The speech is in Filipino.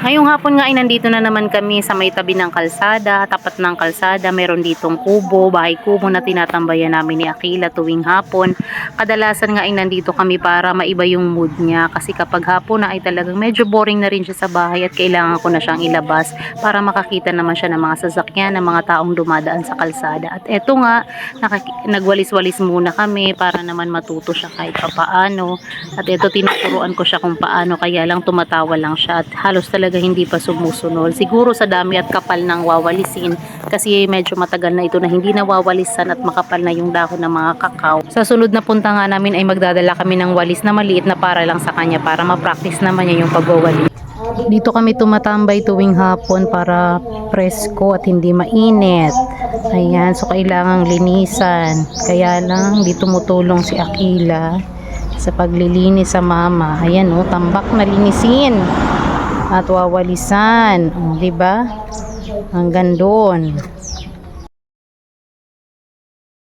Ngayong hapon nga ay nandito na naman kami sa may tabi ng kalsada, tapat ng kalsada. Meron ditong kubo, bahay kubo na tinatambayan namin ni Akila tuwing hapon. Kadalasan nga ay nandito kami para maiba yung mood niya kasi kapag hapon na ay talagang medyo boring na rin siya sa bahay at kailangan ko na siyang ilabas para makakita naman siya ng mga sasakyan, ng mga taong dumadaan sa kalsada. At eto nga, nagwalis-walis muna kami para naman matuto siya kahit papaano. At eto, tinuturuan ko siya kung paano, kaya lang tumatawa lang siya at halos talaga hindi pa sumusunod. Siguro sa dami at kapal ng wawalisin kasi medyo matagal na ito na hindi nawawalisan at makapal na yung dahon ng mga kakao. Sa sunod na punta nga namin ay magdadala kami ng walis na maliit na para lang sa kanya para ma-practice naman niya yung pagwawalis. Dito kami tumatambay tuwing hapon para presko at hindi mainit. Ayan, so kailangang linisan. Kaya lang di tumutulong si Akila sa paglilinis sa mama. Ayan, oh, tambak na linisin at wawalisan, oh, 'di ba? Hanggang doon.